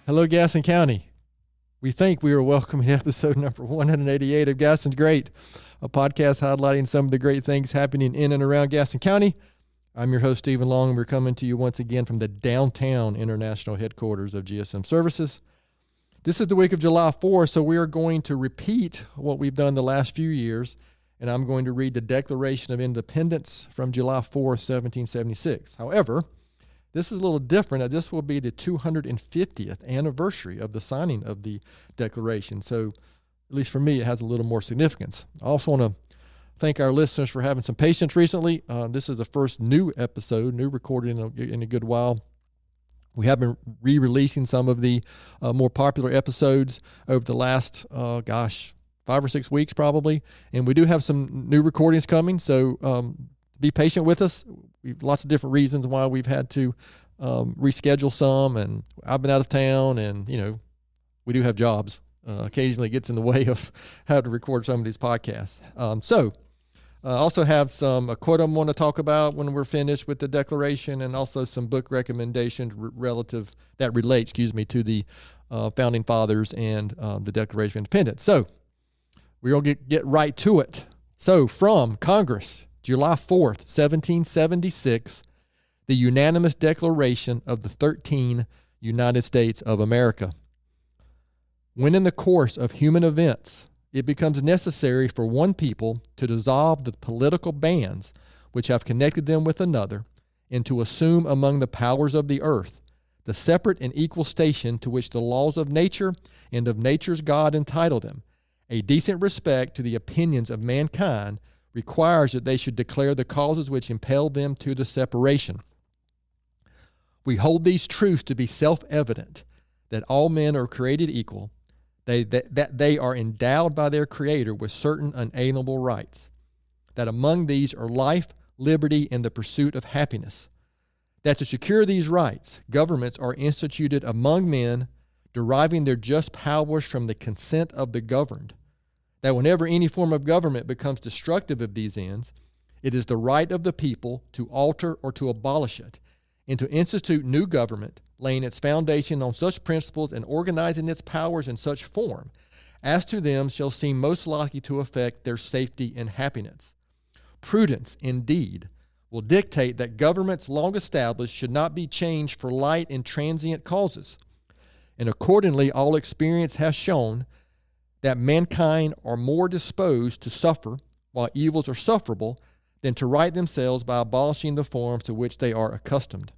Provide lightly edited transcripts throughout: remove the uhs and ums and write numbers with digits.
Hello, Gaston County. We think we are welcoming episode number 188 of Gaston's Great, a podcast highlighting some of the great things happening in and around Gaston County. I'm your host, Stephen Long, and we're coming to you once again from the downtown international headquarters of GSM Services. This is the week of July 4th, so we are going to repeat what we've done the last few years, and I'm going to read the Declaration of Independence from July 4th, 1776. However, this is a little different. This will be the 250th anniversary of the signing of the Declaration. So, at least for me, it has a little more significance. I also want to thank our listeners for having some patience recently. This is the first new episode, new recorded in a good while. We have been re-releasing some of the more popular episodes over the last, 5 or 6 weeks probably. And we do have some new recordings coming, so be patient with us. We've lots of different reasons why we've had to reschedule some, and I've been out of town, and we do have jobs. Occasionally it gets in the way of having to record some of these podcasts. I also have some a quote I want to talk about when we're finished with the Declaration, and also some book recommendations that relate to the Founding Fathers and the Declaration of Independence. So we're going to get right to it. So from Congress, July 4th, 1776, the unanimous Declaration of the 13 United States of America. When in the course of human events, it becomes necessary for one people to dissolve the political bands which have connected them with another, and to assume among the powers of the earth the separate and equal station to which the laws of nature and of nature's God entitle them, a decent respect to the opinions of mankind requires that they should declare the causes which impel them to the separation. We hold these truths to be self-evident, that all men are created equal, that they are endowed by their Creator with certain unalienable rights, that among these are life, liberty, and the pursuit of happiness, that to secure these rights, governments are instituted among men, deriving their just powers from the consent of the governed, that whenever any form of government becomes destructive of these ends, it is the right of the people to alter or to abolish it, and to institute new government, laying its foundation on such principles and organizing its powers in such form as to them shall seem most likely to affect their safety and happiness. Prudence, indeed, will dictate that governments long established should not be changed for light and transient causes, and accordingly all experience has shown that mankind are more disposed to suffer while evils are sufferable than to right themselves by abolishing the forms to which they are accustomed.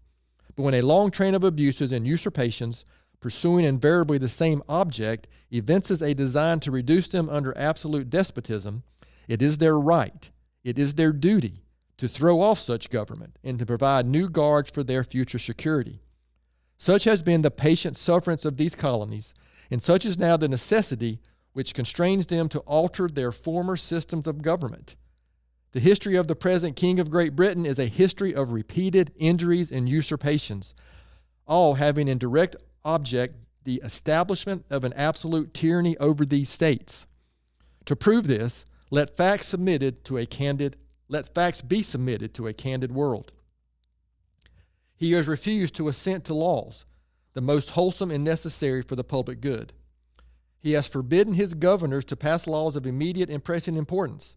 But when a long train of abuses and usurpations, pursuing invariably the same object, evinces a design to reduce them under absolute despotism, it is their right, it is their duty, to throw off such government and to provide new guards for their future security. Such has been the patient sufferance of these colonies, and such is now the necessity which constrains them to alter their former systems of government. The history of the present King of Great Britain is a history of repeated injuries and usurpations, all having in direct object the establishment of an absolute tyranny over these states. To prove this, let facts be submitted to a candid world. He has refused to assent to laws, the most wholesome and necessary for the public good. He has forbidden his governors to pass laws of immediate and pressing importance,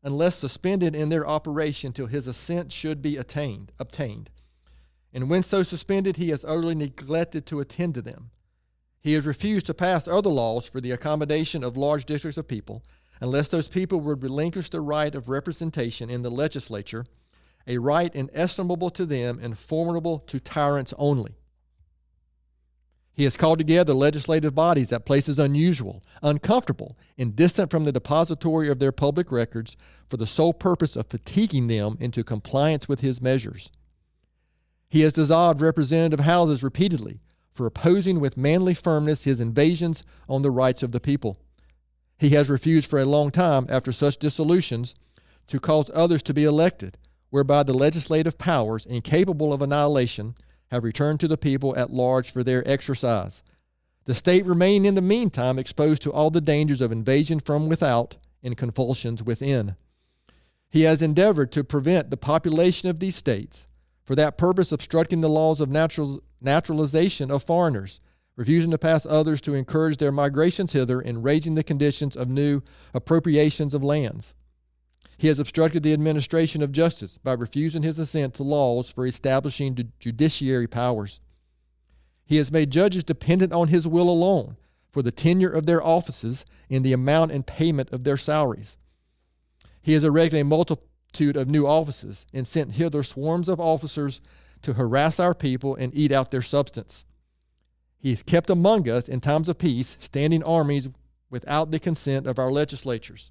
unless suspended in their operation till his assent should be obtained. And when so suspended, he has utterly neglected to attend to them. He has refused to pass other laws for the accommodation of large districts of people, unless those people would relinquish the right of representation in the legislature, a right inestimable to them and formidable to tyrants only. He has called together legislative bodies at places unusual, uncomfortable, and distant from the depository of their public records for the sole purpose of fatiguing them into compliance with his measures. He has dissolved representative houses repeatedly for opposing with manly firmness his invasions on the rights of the people. He has refused for a long time, after such dissolutions, to cause others to be elected, whereby the legislative powers, incapable of annihilation, have returned to the people at large for their exercise, the state remaining in the meantime exposed to all the dangers of invasion from without and convulsions within. He has endeavored to prevent the population of these states, for that purpose obstructing the laws of naturalization of foreigners, refusing to pass others to encourage their migrations hither and raising the conditions of new appropriations of lands. He has obstructed the administration of justice by refusing his assent to laws for establishing judiciary powers. He has made judges dependent on his will alone for the tenure of their offices and the amount and payment of their salaries. He has erected a multitude of new offices and sent hither swarms of officers to harass our people and eat out their substance. He has kept among us in times of peace standing armies without the consent of our legislatures.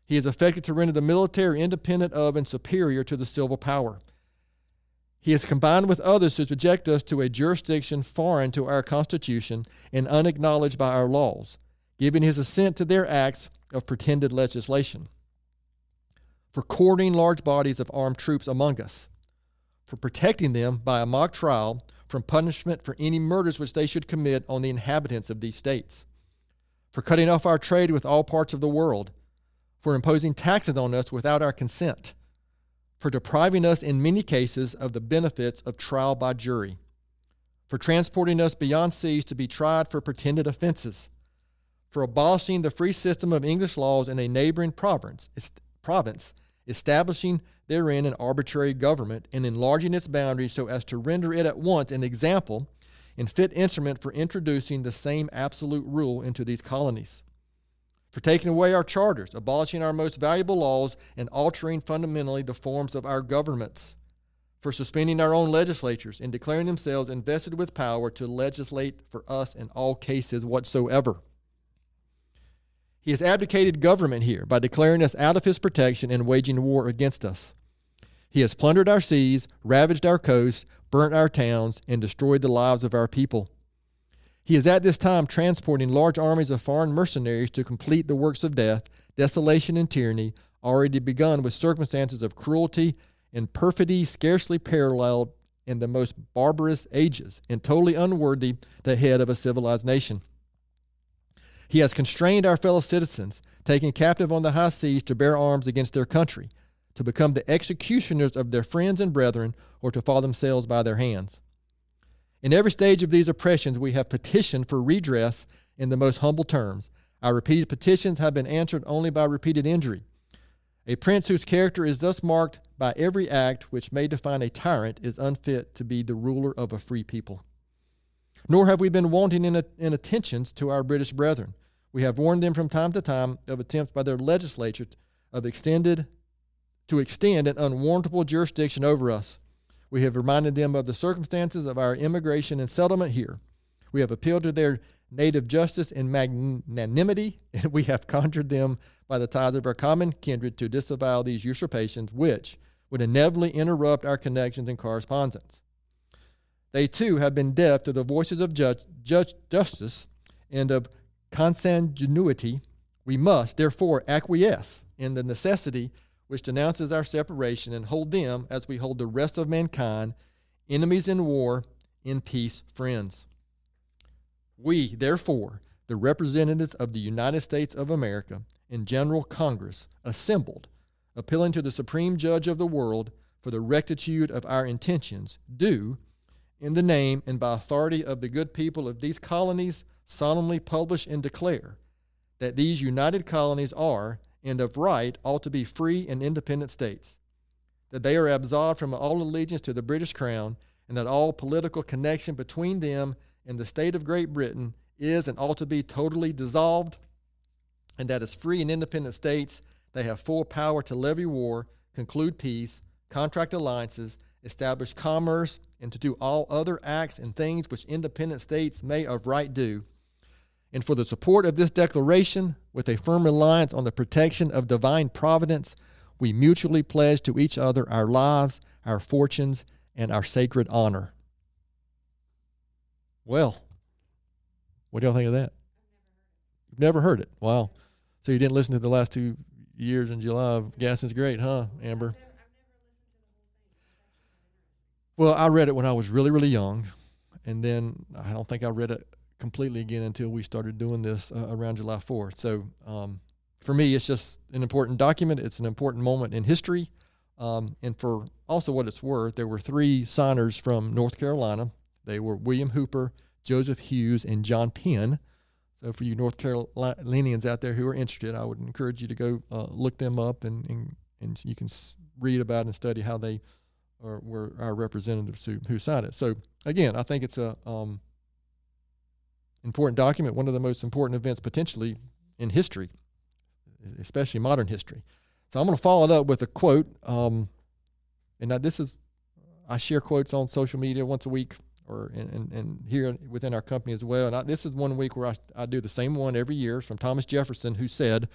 He has affected to render the military independent of and superior to the civil power. He has combined with others to subject us to a jurisdiction foreign to our Constitution and unacknowledged by our laws, giving his assent to their acts of pretended legislation, for quartering large bodies of armed troops among us, for protecting them by a mock trial from punishment for any murders which they should commit on the inhabitants of these states, for cutting off our trade with all parts of the world, for imposing taxes on us without our consent, for depriving us in many cases of the benefits of trial by jury, for transporting us beyond seas to be tried for pretended offenses, for abolishing the free system of English laws in a neighboring province, establishing therein an arbitrary government and enlarging its boundaries so as to render it at once an example and fit instrument for introducing the same absolute rule into these colonies, for taking away our charters, abolishing our most valuable laws, and altering fundamentally the forms of our governments, for suspending our own legislatures and declaring themselves invested with power to legislate for us in all cases whatsoever. He has abdicated government here by declaring us out of his protection and waging war against us. He has plundered our seas, ravaged our coasts, burnt our towns, and destroyed the lives of our people. He is at this time transporting large armies of foreign mercenaries to complete the works of death, desolation, and tyranny, already begun with circumstances of cruelty and perfidy scarcely paralleled in the most barbarous ages, and totally unworthy the head of a civilized nation. He has constrained our fellow citizens, taken captive on the high seas to bear arms against their country, to become the executioners of their friends and brethren, or to fall themselves by their hands. In every stage of these oppressions, we have petitioned for redress in the most humble terms. Our repeated petitions have been answered only by repeated injury. A prince whose character is thus marked by every act which may define a tyrant is unfit to be the ruler of a free people. Nor have we been wanting in attentions to our British brethren. We have warned them from time to time of attempts by their legislature to extend an unwarrantable jurisdiction over us. We have reminded them of the circumstances of our immigration and settlement here. We have appealed to their native justice and magnanimity, and we have conjured them by the ties of our common kindred to disavow these usurpations, which would inevitably interrupt our connections and correspondence. They too have been deaf to the voices of justice and of consanguinity. We must, therefore, acquiesce in the necessity which denounces our separation and hold them, as we hold the rest of mankind, enemies in war, in peace, friends. We, therefore, the representatives of the United States of America in General Congress, assembled, appealing to the Supreme Judge of the world for the rectitude of our intentions, do, in the name and by authority of the good people of these colonies, solemnly publish and declare that these united colonies are, and of right, ought to be free and independent states, that they are absolved from all allegiance to the British Crown, and that all political connection between them and the state of Great Britain is and ought to be totally dissolved, and that as free and independent states, they have full power to levy war, conclude peace, contract alliances, establish commerce, and to do all other acts and things which independent states may of right do. And for the support of this declaration, with a firm reliance on the protection of divine providence, we mutually pledge to each other our lives, our fortunes, and our sacred honor. Well, what do y'all think of that? You've never heard it? Wow. So you didn't listen to the last 2 years in July of Gaston's Great, huh, Amber? Well, I read it when I was really, really young, and then I don't think I read it completely again until we started doing this around July 4th. So for me, it's just an important document. It's an important moment in history. And for also what it's worth, there were 3 signers from North Carolina. They were William Hooper, Joseph Hughes, and John Penn. So for you North Carolinians out there who are interested, I would encourage you to go look them up, and you can read about and study how they were our representatives who signed it. So again, I think it's a important document, one of the most important events potentially in history, especially modern history. So I'm going to follow it up with a quote. And now I share quotes on social media once a week, or and here within our company as well. And this is one week where I do the same one every year, from Thomas Jefferson, who said,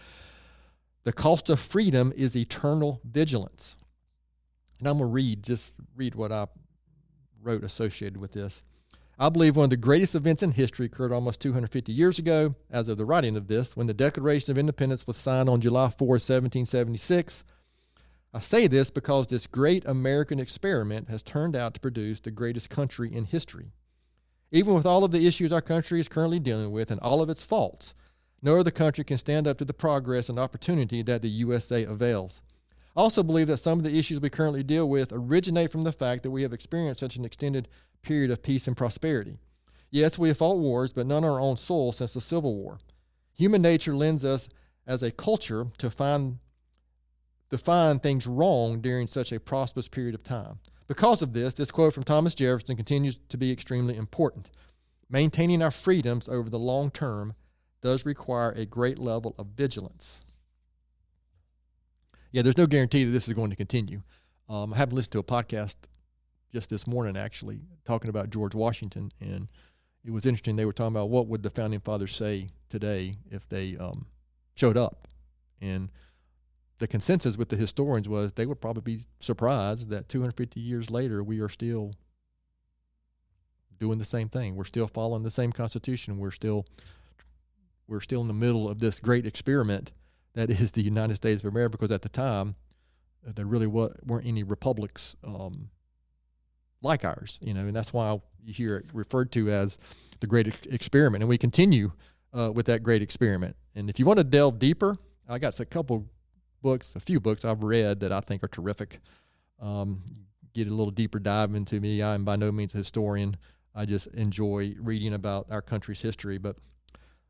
"The cost of freedom is eternal vigilance." And I'm going to read what I wrote associated with this. "I believe one of the greatest events in history occurred almost 250 years ago, as of the writing of this, when the Declaration of Independence was signed on July 4, 1776. I say this because this great American experiment has turned out to produce the greatest country in history. Even with all of the issues our country is currently dealing with and all of its faults, no other country can stand up to the progress and opportunity that the USA avails. I also believe that some of the issues we currently deal with originate from the fact that we have experienced such an extended period of peace and prosperity. Yes, we have fought wars, but none on our own soil since the Civil War. Human nature lends us as a culture to find things wrong during such a prosperous period of time. Because of this quote from Thomas Jefferson continues to be extremely important. Maintaining our freedoms over the long term does require a great level of vigilance." Yeah, there's no guarantee that this is going to continue. I happened to listen to a podcast just this morning, actually, talking about George Washington, and it was interesting. They were talking about what would the Founding Fathers say today if they showed up. And the consensus with the historians was they would probably be surprised that 250 years later, we are still doing the same thing. We're still following the same Constitution. We're still in the middle of this great experiment that is the United States of America, because at the time, there really weren't any republics like ours, and that's why you hear it referred to as the great experiment. And we continue with that great experiment. And if you want to delve deeper, I got a few books I've read that I think are terrific. Get a little deeper dive into me. I am by no means a historian. I just enjoy reading about our country's history. But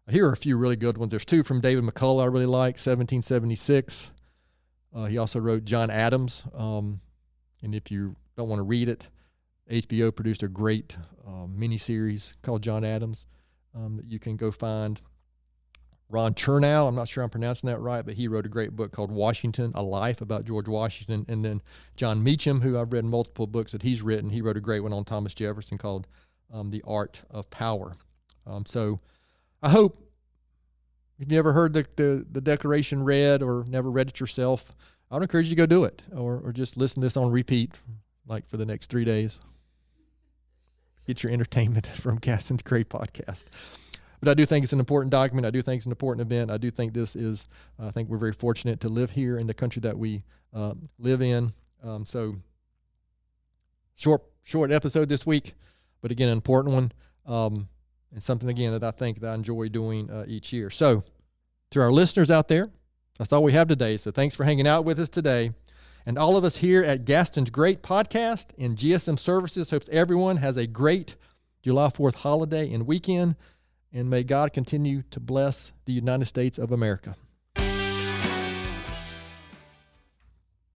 here are a few really good ones. There's two from David McCullough I really like, 1776. He also wrote John Adams. And if you don't want to read it, HBO produced a great miniseries called John Adams that you can go find. Ron Chernow, I'm not sure I'm pronouncing that right, but he wrote a great book called Washington, A Life, about George Washington. And then John Meacham, who I've read multiple books that he's written, he wrote a great one on Thomas Jefferson called The Art of Power. So I hope, if you ever heard the Declaration read or never read it yourself, I would encourage you to go do it, or just listen to this on repeat, like for the next 3 days. Get your entertainment from Gaston's great podcast. But I do think it's an important document. I do think it's an important event. I do think I think we're very fortunate to live here in the country that we live in. So short episode this week, but again, an important one. And something, again, that I think that I enjoy doing each year. So to our listeners out there, that's all we have today. So thanks for hanging out with us today. And all of us here at Gaston's Great Podcast and GSM Services hopes everyone has a great July 4th holiday and weekend. And may God continue to bless the United States of America.